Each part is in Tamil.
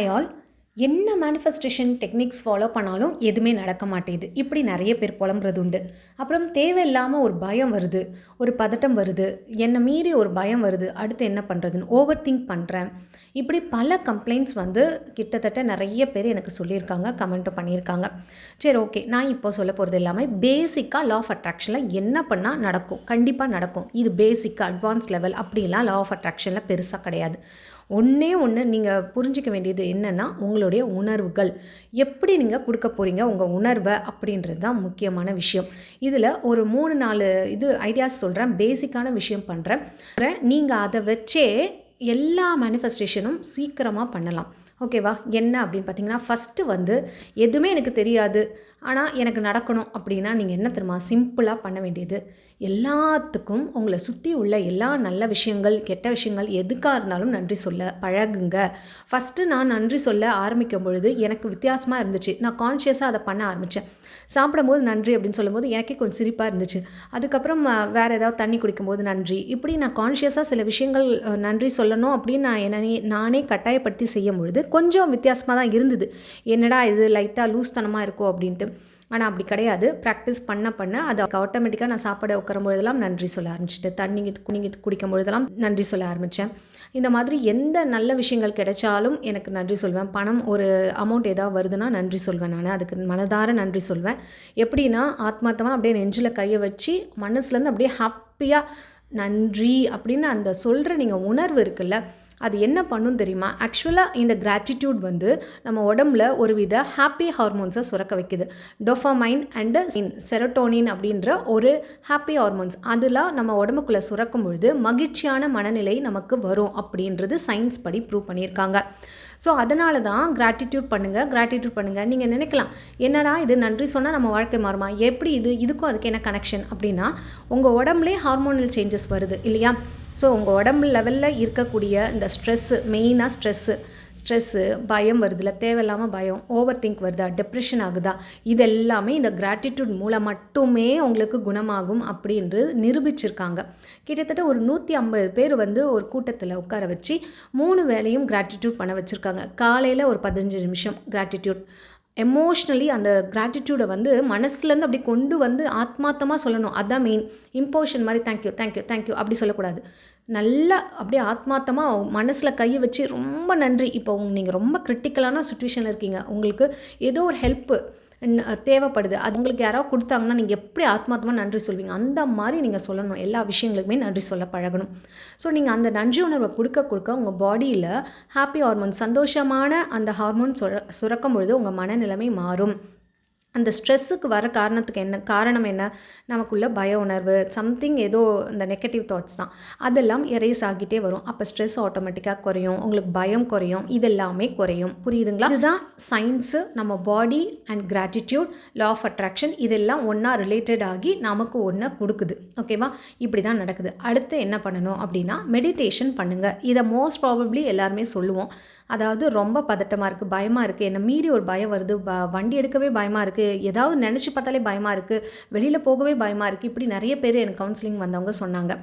Hi all. என்ன மேனிஃபெஸ்டேஷன் டெக்னிக்ஸ் ஃபாலோ பண்ணாலும் எதுவுமே நடக்க மாட்டேங்குது. இப்படி நிறைய பேர் புலம்புறது உண்டு. அப்புறம் தேவையில்லாமல் ஒரு பயம் வருது, ஒரு பதட்டம் வருது, என்னை மீறி ஒரு பயம் வருது, அடுத்து என்ன பண்ணுறதுன்னு ஓவர் திங்க் பண்ணுறேன். இப்படி பல கம்ப்ளைண்ட்ஸ் வந்து கிட்டத்தட்ட நிறைய பேர் எனக்கு சொல்லியிருக்காங்க, கமெண்ட்டும் பண்ணியிருக்காங்க. சரி, ஓகே, நான் இப்போ சொல்ல போகிறது எல்லாமே பேசிக்காக லா ஆஃப் அட்ராக்ஷனில் என்ன பண்ணால் நடக்கும், கண்டிப்பாக நடக்கும். இது பேசிக்காக அட்வான்ஸ் லெவல் அப்படிலாம் லா ஆஃப் அட்ராக்ஷனில் பெருசாக கிடையாது. ஒன்றே ஒன்று நீங்கள் புரிஞ்சிக்க வேண்டியது என்னென்னா, உங்களுடைய உணர்வுகள் எப்படி நீங்கள் கொடுக்க போகிறீங்க உங்கள் உணர்வை அப்படின்றது தான் முக்கியமான விஷயம். இதில் ஒரு 3-4 ஐடியாஸ் சொல்கிறேன், பேசிக்கான விஷயம் பண்ணுறேன். நீங்கள் அதை வச்சே எல்லா மேனிஃபெஸ்டேஷனும் சீக்கிரமாக பண்ணலாம். ஓகேவா? என்ன அப்படின்னு பார்த்தீங்கன்னா, ஃபஸ்ட்டு வந்து எதுவுமே எனக்கு தெரியாது ஆனால் எனக்கு நடக்கணும் அப்படின்னா நீங்கள் என்ன தெரியுமா சிம்பிளாக பண்ண வேண்டியது, எல்லாத்துக்கும் உங்களை சுற்றி உள்ள எல்லா நல்ல விஷயங்கள், கெட்ட விஷயங்கள் எதுக்காக இருந்தாலும் நன்றி சொல்ல பழகுங்க. ஃபஸ்ட்டு நான் நன்றி சொல்ல ஆரம்பிக்கும் பொழுது எனக்கு வித்தியாசமாக இருந்துச்சு. நான் கான்ஷியஸாக அதை பண்ண ஆரம்பித்தேன். சாப்பிடும்போது நன்றி அப்படின்னு சொல்லும்போது எனக்கே கொஞ்சம் சிரிப்பாக இருந்துச்சு. அதுக்கப்புறம் வேறு ஏதாவது தண்ணி குடிக்கும்போது நன்றி, இப்படி நான் கான்ஷியஸாக சில விஷயங்கள் நன்றி சொல்லணும் அப்படின்னு நானே கட்டாயப்படுத்தி செய்யும் பொழுது கொஞ்சம் வித்தியாசமாக தான் இருந்தது. என்னடா இது லைட்டாக லூஸ் தனமாக இருக்கோ அப்படின்ட்டு. ஆனால் அப்படி கிடையாது. ப்ராக்டிஸ் பண்ண அது ஆட்டோமேட்டிக்காக நான் சாப்பாடு உட்காரும்பொழுதெல்லாம் நன்றி சொல்ல ஆரம்பிச்சிட்டேன். தண்ணி குடிக்கும் பொழுதெல்லாம் நன்றி சொல்ல ஆரம்பித்தேன். இந்த மாதிரி எந்த நல்ல விஷயங்கள் கிடைச்சாலும் எனக்கு நன்றி சொல்வேன். பணம் ஒரு அமௌண்ட் ஏதாவது வருதுன்னா நன்றி சொல்வேன். நான் அதுக்கு மனதார நன்றி சொல்வேன். எப்படின்னா ஆத்மார்த்தமாக அப்படியே நெஞ்சில் கையை வச்சு மனசுலேருந்து அப்படியே ஹாப்பியாக நன்றி அப்படின்னு அந்த சொல்கிற நீங்கள் உணர்வு இருக்குல்ல, அது என்ன பண்ணும் தெரியுமா? ஆக்சுவலாக இந்த கிராட்டிடியூட் வந்து நம்ம உடம்புல ஒரு வித ஹாப்பி ஹார்மோன்ஸை சுரக்க வைக்குது. டோபமைன் அண்டு செரோட்டோனின் அப்படின்ற ஒரு ஹாப்பி ஹார்மோன்ஸ் அதெல்லாம் நம்ம உடம்புக்குள்ளே சுரக்கும் பொழுது மகிழ்ச்சியான மனநிலை நமக்கு வரும் அப்படின்றது சயின்ஸ் படி ப்ரூவ் பண்ணியிருக்காங்க. ஸோ அதனால தான் கிராட்டிடியூட் பண்ணுங்கள். நீங்கள் நினைக்கலாம், என்னடா இது நன்றி சொன்னால் நம்ம வாழ்க்கை மாறுமா, எப்படி இதுக்கும் அதுக்கு என்ன கனெக்ஷன் அப்படின்னா, உங்கள் உடம்புலே ஹார்மோனல் சேஞ்சஸ் வருது இல்லையா? ஸோ உங்கள் உடம்பு லெவலில் இருக்கக்கூடிய இந்த மெயினாக ஸ்ட்ரெஸ்ஸு பயம் வருதுல்ல, தேவையில்லாமல் பயம், ஓவர் திங்க் வருதா, டிப்ரெஷன் ஆகுதா, இது எல்லாமே இந்த கிராட்டிடியூட் மூலம் மட்டுமே உங்களுக்கு குணமாகும் அப்படின்றது நிரூபிச்சிருக்காங்க. கிட்டத்தட்ட ஒரு 150 பேர் வந்து ஒரு கூட்டத்தில் உட்கார வச்சு 3 வேளையும் கிராட்டிடியூட் பண்ண வச்சுருக்காங்க. காலையில் ஒரு 15 நிமிஷம் கிராட்டிடியூட், எமோஷ்னலி அந்த கிராட்டிடியூடை வந்து மனசுலேருந்து அப்படி கொண்டு வந்து ஆத்மார்த்தமாக சொல்லணும். அதுதான் மெயின். இம்போஷன் மாதிரி தேங்க்யூ அப்படி சொல்லக்கூடாது. நல்லா அப்படியே ஆத்மார்த்தமாக மனசில் கையை வச்சு ரொம்ப நன்றி. இப்போ நீங்கள் ரொம்ப கிரிட்டிக்கலான சுச்சுவேஷனில் இருக்கீங்க, உங்களுக்கு ஏதோ ஒரு ஹெல்ப்பு தேவைப்படுது, அது உங்களுக்கு யாராவது கொடுத்தாங்கன்னா நீங்கள் எப்படி ஆத்மார்த்தமாக நன்றி சொல்வீங்க, அந்த மாதிரி நீங்கள் சொல்லணும். எல்லா விஷயங்களுக்குமே நன்றி சொல்ல பழகணும். ஸோ நீங்கள் அந்த நன்றி உணர்வை கொடுக்க உங்கள் பாடியில் ஹாப்பி ஹார்மோன், சந்தோஷமான அந்த ஹார்மோன் சுரக்கும் பொழுது உங்கள் மனநிலைமை மாறும். அந்த ஸ்ட்ரெஸ்ஸுக்கு வர காரணம் என்ன, நமக்குள்ள பய உணர்வு, சம்திங் ஏதோ இந்த நெகட்டிவ் தாட்ஸ் தான், அதெல்லாம் எரேஸ் ஆகிட்டே வரும். அப்போ ஸ்ட்ரெஸ் ஆட்டோமேட்டிக்காக குறையும், உங்களுக்கு பயம் குறையும், இதெல்லாமே குறையும். புரியுதுங்களா? இதுதான் சயின்ஸு. நம்ம body and gratitude, law of attraction இதெல்லாம் ஒன்றா ரிலேட்டட் ஆகி நமக்கு ஒன்று கொடுக்குது. ஓகேவா? இப்படி தான் நடக்குது. அடுத்து என்ன பண்ணணும் அப்படின்னா, மெடிடேஷன் பண்ணுங்கள். இதை மோஸ்ட் ப்ராபப்ளி எல்லாருமே சொல்லுவோம். அதாவது ரொம்ப பதட்டமாக இருக்குது, பயமாக இருக்குது, என்னை மீறி ஒரு பயம் வருது, வண்டி எடுக்கவே பயமாக இருக்குது, ஏதாவது நினச்சி பார்த்தாலே பயமாக இருக்குது, வெளியில் போகவே பயமாக இருக்குது, இப்படி நிறைய பேர் எனக்கு கவுன்சிலிங் வந்தவங்க சொன்னாங்க.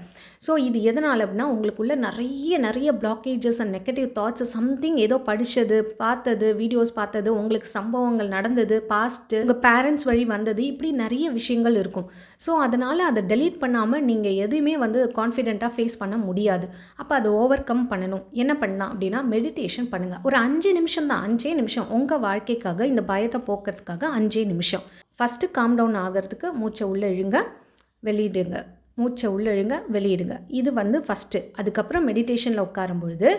ஸோ இது எதனால் அப்படின்னா, உங்களுக்குள்ள நிறைய blockages and negative thoughts, something ஏதோ படித்தது, பார்த்தது, வீடியோஸ் பார்த்தது, உங்களுக்கு சம்பவங்கள் நடந்தது, பாஸ்ட்டு, உங்கள் பேரண்ட்ஸ் வழி வந்தது, இப்படி நிறைய விஷயங்கள் இருக்கும். ஸோ அதனால் அதை டெலீட் பண்ணாமல் நீங்கள் எதுவுமே வந்து கான்ஃபிடென்ட்டாக ஃபேஸ் பண்ண முடியாது. அப்போ அதை ஓவர் கம் பண்ணணும். என்ன பண்ணலாம் அப்படின்னா, மெடிடேஷன் பண்ணுங்கள். ஒரு 5 நிமிஷம் தான், 5 நிமிஷம் உங்கள் வாழ்க்கைக்காக, இந்த பயத்தை போக்குறதுக்காக 5 நிமிஷம். ஃபஸ்ட்டு காம் டவுன் ஆகிறதுக்கு மூச்சை உள்ளே இழுங்க, வெளியிடுங்க, மூச்சை உள்ளே இழுங்க, வெளியிடுங்க. இது வந்து ஃபஸ்ட்டு. அதுக்கப்புறம் மெடிடேஷனில் உட்காரும் பொழுது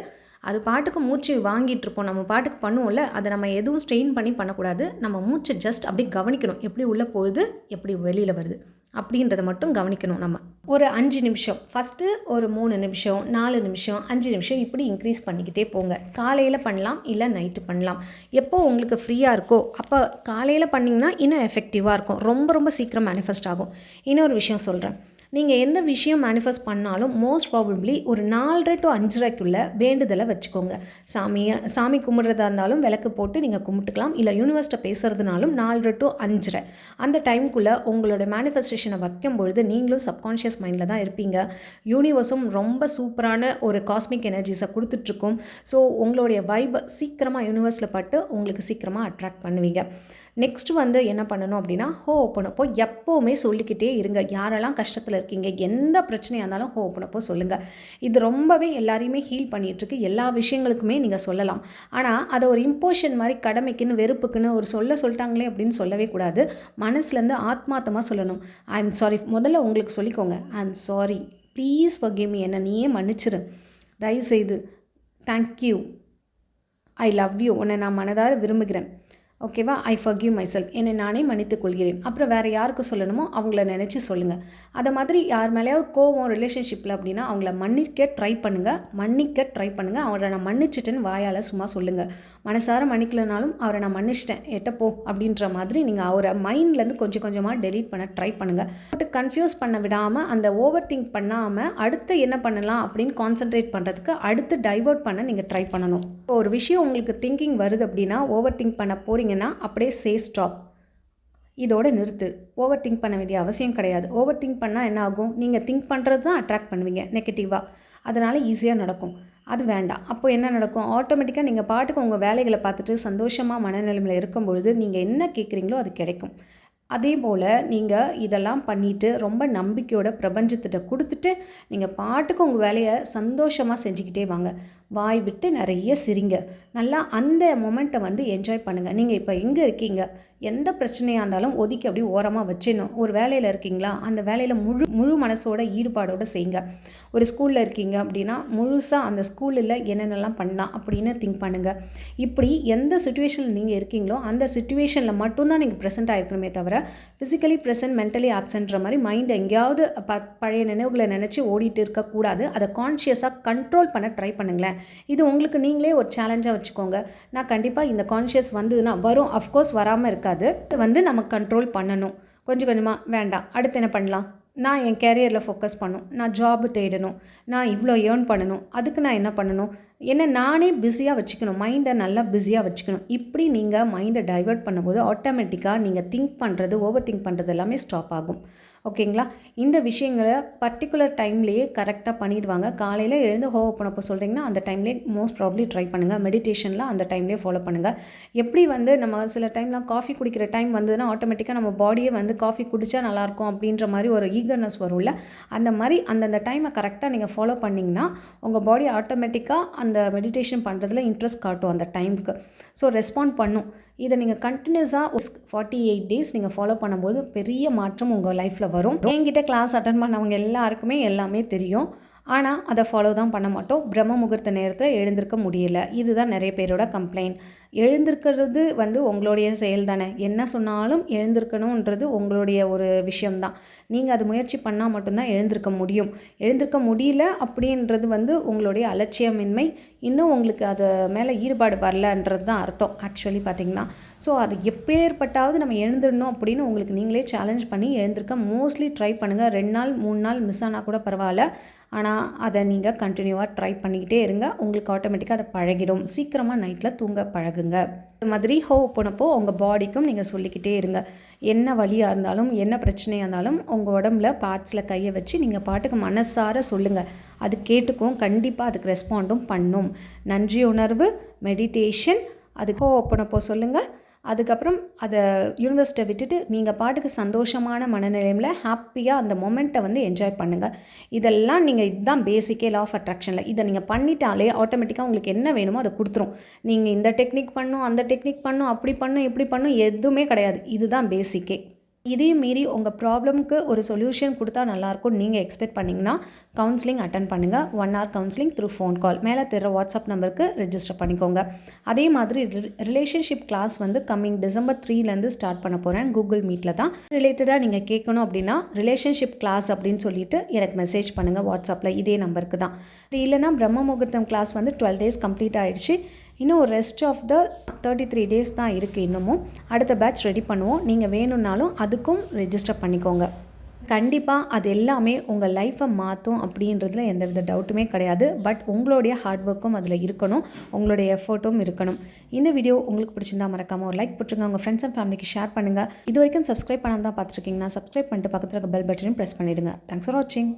அது பாட்டுக்கு மூச்சு வாங்கிட்டுருப்போம், நம்ம பாட்டுக்கு பண்ணுவோம்ல, அதை நம்ம எதுவும் ஸ்ட்ரெயின் பண்ணக்கூடாது. நம்ம மூச்சை ஜஸ்ட் அப்படி கவனிக்கணும், எப்படி உள்ளே போகுது, எப்படி வெளியில் வருது அப்படின்றத மட்டும் கவனிக்கணும். நம்ம ஒரு 5 நிமிஷம், ஃபஸ்ட்டு ஒரு 3 நிமிஷம், 4 நிமிஷம், 5 நிமிஷம், இப்படி இன்க்ரீஸ் பண்ணிக்கிட்டே போங்க. காலையில் பண்ணலாம், இல்லை நைட்டு பண்ணலாம். எப்போ உங்களுக்கு ஃப்ரீயாக இருக்கோ அப்போ காலையில் பண்ணிங்கன்னா இன்னும் எஃபெக்டிவாக இருக்கும், ரொம்ப சீக்கிரம் மேனிஃபெஸ்ட் ஆகும். இன்னொரு விஷயம் சொல்கிறேன், நீங்கள் எந்த விஷயம் மேனிஃபெஸ்ட் பண்ணாலும் மோஸ்ட் ப்ராபப்ளி ஒரு 4:30 to 5:30க்குள்ளே வேண்டுதலை வச்சுக்கோங்க. சாமி கும்பிட்றதா இருந்தாலும் விளக்கு போட்டு நீங்கள் கும்பிட்டுக்கலாம். இல்லை யூனிவர்ஸ்ட்டை பேசுகிறதுனாலும் 4:30 to 5:30 அந்த டைமுக்குள்ளே உங்களோட மேனிஃபெஸ்டேஷனை வைக்கும்பொழுது நீங்களும் சப்கான்ஷியஸ் மைண்டில் தான் இருப்பீங்க. யூனிவர்ஸும் ரொம்ப சூப்பரான ஒரு காஸ்மிக் எனர்ஜிஸை கொடுத்துட்ருக்கும். ஸோ உங்களுடைய வைபை சீக்கிரமாக யூனிவர்ஸில் பட்டு உங்களுக்கு சீக்கிரமாக அட்ராக்ட் பண்ணுவீங்க. நெக்ஸ்ட் வந்து என்ன பண்ணணும் அப்படின்னா, ஹோப்பனப்போ எப்போவுமே சொல்லிக்கிட்டே இருங்க. யாரெல்லாம் கஷ்டத்தில் இருக்கீங்க, எந்த பிரச்சனையாக இருந்தாலும் ஹோப்பனப்போ சொல்லுங்கள். இது ரொம்பவே எல்லாரையுமே ஹீல் பண்ணிகிட்ருக்கு. எல்லா விஷயங்களுக்குமே நீங்கள் சொல்லலாம். ஆனால் அதை ஒரு இம்போஷன் மாதிரி கடமைக்குன்னு வெறுப்புக்குன்னு ஒரு சொல்லிட்டாங்களே அப்படின்னு சொல்லவே கூடாது. மனசுலேருந்து ஆத்மார்த்தமாக சொல்லணும். I am sorry. முதல்ல உங்களுக்கு சொல்லிக்கோங்க, I am sorry, please forgive me, என்னை நீயே மன்னிச்சிரு, தயவுசெய்து, தேங்க்யூ, ஐ லவ் யூ, உன்னை நான் மனதார விரும்புகிறேன், ஓகேவா, ஐ ஃபர்கிவ் மை செல்ஃப், என்னை நானே மன்னித்துக் கொள்கிறேன். அப்புறம் வேறு யாருக்கு சொல்லணுமோ அவங்கள நினச்சி சொல்லுங்கள். அதை மாதிரி யார் மேலேயாவது கோவம் ரிலேஷன்ஷிப்பில் அப்படின்னா அவங்கள மன்னிக்க ட்ரை பண்ணுங்கள். அவரை நான் மன்னிச்சிட்டேன்னு வாயால் சும்மா சொல்லுங்கள். மனசார மன்னிக்கலனாலும் அவரை நான் மன்னிச்சிட்டேன், எட்டப்போ அப்படின்ற மாதிரி நீங்கள் அவரை மைண்ட்லேருந்து கொஞ்சம் கொஞ்சமாக டெலீட் பண்ண ட்ரை பண்ணுங்கள். பட் கன்ஃபியூஸ் பண்ண விடாமல், அந்த ஓவர் திங்க் பண்ணாமல் அடுத்து என்ன பண்ணலாம் அப்படின்னு கான்சென்ட்ரேட் பண்ணுறதுக்கு அடுத்து டைவர்ட் பண்ண நீங்கள் ட்ரை பண்ணணும். இப்போ ஒரு விஷயம் உங்களுக்கு திங்கிங் வருது அப்படின்னா, ஓவர் திங்க் பண்ண போகிறீங்கன்னா அப்படியே சே ஸ்டாப், இதோட நிறுத்து. ஓவர் திங்க் பண்ண வேண்டிய அவசியம் கிடையாது. ஓவர் திங்க் பண்ணால் என்ன ஆகும், நீங்கள் திங்க் பண்ணுறது தான் அட்ராக்ட் பண்ணுவீங்க நெகட்டிவாக. அதனால் ஈஸியாக நடக்கும். அது வேண்டாம். அப்போ என்ன நடக்கும், ஆட்டோமேட்டிக்காக நீங்கள் பாட்டுக்கு உங்கள் வேலைகளை பார்த்துட்டு சந்தோஷமாக மனநிலைமையில் இருக்கும்பொழுது நீங்கள் என்ன கேட்குறீங்களோ அது கிடைக்கும். அதே போல் நீங்கள் இதெல்லாம் பண்ணிவிட்டு ரொம்ப நம்பிக்கையோட பிரபஞ்சத்திட்ட கொடுத்துட்டு நீங்கள் பாட்டுக்கு உங்கள் வேலையை சந்தோஷமாக செஞ்சுக்கிட்டே வாங்க. வாய் விட்டு நிறைய சிரிங்க. நல்லா அந்த மொமெண்ட்டை வந்து என்ஜாய் பண்ணுங்கள். நீங்கள் இப்போ எங்கே இருக்கீங்க, எந்த பிரச்சனையாக இருந்தாலும் ஒதுக்கி அப்படி ஓரமாக வச்சிடணும். ஒரு வேலையில் இருக்கீங்களா, அந்த வேலையில் முழு மனசோட ஈடுபாடோடு செய்யுங்க. ஒரு ஸ்கூலில் இருக்கீங்க அப்படின்னா முழுசாக அந்த ஸ்கூலில் என்னென்னலாம் பண்ணலாம் அப்படின்னு திங்க் பண்ணுங்கள். இப்படி எந்த சுச்சுவேஷனில் நீங்கள் இருக்கீங்களோ அந்த சுச்சுவேஷனில் மட்டும்தான் நீங்கள் ப்ரெசென்ட் ஆகிருக்கணுமே தவிர ஃபிசிக்கலி ப்ரெசென்ட் மென்டலி ஆப்சென்ட்ற மாதிரி மைண்ட் எங்கேயாவது பழைய நினைவுகளை நினச்சி ஓடிட்டு இருக்கக்கூடாது. அதை கான்ஷியஸாக கண்ட்ரோல் பண்ண ட்ரை பண்ணுங்களேன். இது உங்களுக்கு நீங்களே ஒரு சேலஞ்சாக வச்சுக்கோங்க. நான் கண்டிப்பாக இந்த கான்ஷியஸ் வந்ததுன்னா வரும், அஃப்கோர்ஸ் வராமல் இருக்காது. வந்து நம்ம கண்ட்ரோல் பண்ணணும். கொஞ்சம் கொஞ்சமாக வேண்டாம், அடுத்து என்ன பண்ணலாம், நான் என் கேரியரில் ஃபோக்கஸ் பண்ணணும், நான் ஜாப் தேடணும், நான் இவ்வளோ ஏர்ன் பண்ணணும், அதுக்கு நான் என்ன பண்ணணும், என்னை நானே பிஸியாக வச்சுக்கணும், மைண்டை நல்லா பிஸியாக வச்சுக்கணும். இப்படி நீங்கள் மைண்டை டைவர்ட் பண்ணும்போது ஆட்டோமேட்டிக்காக நீங்கள் திங்க் பண்ணுறது, ஓவர் திங்க் பண்ணுறது எல்லாமே ஸ்டாப் ஆகும். ஓகேங்களா. இந்த விஷயங்களை பர்டிகுலர் டைம்லேயே கரெக்டாக பண்ணிடுவாங்க. காலையில் எழுந்து பண்ணப்போ சொல்கிறீங்கன்னா அந்த டைம்லேயே மோஸ்ட் ப்ராப்ளி ட்ரை பண்ணுங்கள். மெடிடேஷனில் அந்த டைம்லேயே ஃபாலோ பண்ணுங்கள். எப்படி வந்து நம்ம சில டைம்லாம் காஃபி குடிக்கிற டைம் வந்ததுன்னா ஆட்டோமேட்டிக்காக நம்ம பாடியே வந்து காஃபி குடித்தா நல்லாயிருக்கும் அப்படின்ற மாதிரி ஒரு ஈகர்னஸ் வரும்ல, அந்த மாதிரி அந்தந்த டைமை கரெக்டாக நீங்கள் ஃபாலோ பண்ணிங்கன்னா உங்கள் பாடி ஆட்டோமேட்டிக்காக அந்த மெடிடேஷன் பண்ணுறதுல இன்ட்ரெஸ்ட் காட்டும் அந்த டைமுக்கு. ஸோ ரெஸ்பாண்ட் பண்ணும். இதை நீங்கள் கண்டினியூஸாக 48 டேஸ் நீங்கள் ஃபாலோ பண்ணும்போது பெரிய மாற்றம் உங்கள் லைஃப்பில் வரும். என்கிட்ட கிளாஸ் அட்டன் பண்ணவங்க எல்லாருக்குமே எல்லாமே தெரியும். ஆனால் அதை ஃபாலோ தான் பண்ண மாட்டோம். பிரம்ம முகூர்த்த நேரத்தில் எழுந்திருக்க முடியல. இதுதான் நிறைய பேரோட கம்ப்ளைண்ட். எழுந்திருக்கிறது வந்து உங்களுடைய செயல் தானே. என்ன சொன்னாலும் எழுந்திருக்கணுன்றது உங்களுடைய ஒரு விஷயம்தான். நீங்கள் அது முயற்சி பண்ணால் மட்டும்தான் எழுந்திருக்க முடியும். எழுந்திருக்க முடியல அப்படின்றது வந்து உங்களுடைய அலட்சியமின்மை, இன்னும் உங்களுக்கு அது மேலே ஈடுபாடு வரலன்றது தான் அர்த்தம் ஆக்சுவலி பார்த்திங்கன்னா. ஸோ அது எப்பேற்பட்டாவது நம்ம எழுந்திடணும் அப்படின்னு உங்களுக்கு நீங்களே சேலஞ்ச் பண்ணி எழுந்திருக்க மோஸ்ட்லி ட்ரை பண்ணுங்கள். 2 நாள் 3 நாள் மிஸ் ஆனால் கூட பரவாயில்ல. ஆனால் அதை நீங்கள் கண்டினியூவாக ட்ரை பண்ணிக்கிட்டே இருங்க. உங்களுக்கு ஆட்டோமேட்டிக்காக அதை பழகிடும். சீக்கிரமாக நைட்டில் தூங்க பழகுங்க. இது மாதிரி போனப்போ உங்கள் பாடிக்கும் நீங்கள் சொல்லிக்கிட்டே இருங்க. என்ன வலியாக இருந்தாலும் என்ன பிரச்சனையாக இருந்தாலும் உங்கள் உடம்புல பார்ட்ஸில் கையை வச்சு நீங்கள் பாட்டுக்கு மனசார சொல்லுங்கள். அது கேட்டுக்கும், கண்டிப்பாக அதுக்கு ரெஸ்பாண்டும் பண்ணும். நன்றி உணர்வு, மெடிடேஷன், அதுக்கு போனப்போ சொல்லுங்கள். அதுக்கப்புறம் அதை யூனிவர்சிட்டியை விட்டுட்டு நீங்கள் பாட்டுக்கு சந்தோஷமான மனநிலையில் ஹாப்பியாக அந்த மொமெண்ட்டை வந்து என்ஜாய் பண்ணுங்கள். இதெல்லாம் நீங்கள் இதுதான் பேசிக்கே லா ஆஃப் அட்ராக்ஷனில். இதை நீங்கள் பண்ணிட்டாலே ஆட்டோமேட்டிக்காக உங்களுக்கு என்ன வேணுமோ அதை கொடுத்துரும். நீங்கள் இந்த டெக்னிக் பண்ணும், அந்த டெக்னிக் பண்ணும், அப்படி பண்ணும், இப்படி பண்ணும், எதுவுமே கிடையாது. இதுதான் பேசிக்கே. இதையும் மீறி உங்கள் ப்ராப்ளம்க்கு ஒரு சொல்யூஷன் கொடுத்தா நல்லாயிருக்கும் நீங்கள் எக்ஸ்பெக்ட் பண்ணிங்கன்னா கவுன்சிலிங் அட்டன் பண்ணுங்கள். 1 hour counselling through phone call. மேலே தர வாட்ஸ்அப் நம்பருக்கு ரெஜிஸ்டர் பண்ணிக்கோங்க. அதே மாதிரி ரிலேஷன்ஷிப் கிளாஸ் வந்து கம்மிங் டிசம்பர் 3லேருந்து ஸ்டார்ட் பண்ண போகிறேன். கூகுள் மீட்டில் தான். ரிலேட்டடாக நீங்கள் கேட்கணும் அப்படின்னா ரிலேஷன்ஷிப் கிளாஸ் அப்படின்னு சொல்லிட்டு எனக்கு மெசேஜ் பண்ணுங்கள் வாட்ஸ்அப்பில், இதே நம்பருக்கு தான். இல்லைனா பிரம்ம முகூர்த்தம் கிளாஸ் வந்து 12 days கம்ப்ளீட் ஆகிடுச்சு. இன்னும் ஒரு ரெஸ்ட் ஆஃப் த 33 days தான் இருக்குது. இன்னமும் அடுத்த பேட்ச் ரெடி பண்ணுவோம். நீங்கள் வேணும்னாலும் அதுக்கும் ரெஜிஸ்டர் பண்ணிக்கோங்க. கண்டிப்பாக அது எல்லாமே உங்கள் லைஃப்பை மாற்றும் அப்படின்றதுல எந்தவித டவுட்டுமே கிடையாது. பட் உங்களுடைய ஹார்ட் ஒர்க்கும் அதில் இருக்கணும், உங்களுடைய எஃபர்ட்டும் இருக்கணும். இந்த வீடியோ உங்களுக்கு பிடிச்சிருந்தா மறக்காமல் ஒரு லைக் போட்டுருங்க, உங்கள் ஃப்ரெண்ட்ஸ் அண்ட் ஃபேமிலிக்கு ஷேர் பண்ணுங்கள். இது வரைக்கும் சப்ஸ்கிரைப் பண்ணாமல் தான் பார்த்துருக்கீங்கன்னா சப்ஸ்கிரைப் பண்ணிட்டு பக்கத்தில் இருக்க பெல் பட்டனையும் ப்ரெஸ் பண்ணிவிடுங்க. தேங்க்ஸ் ஃபார் வாட்சிங்.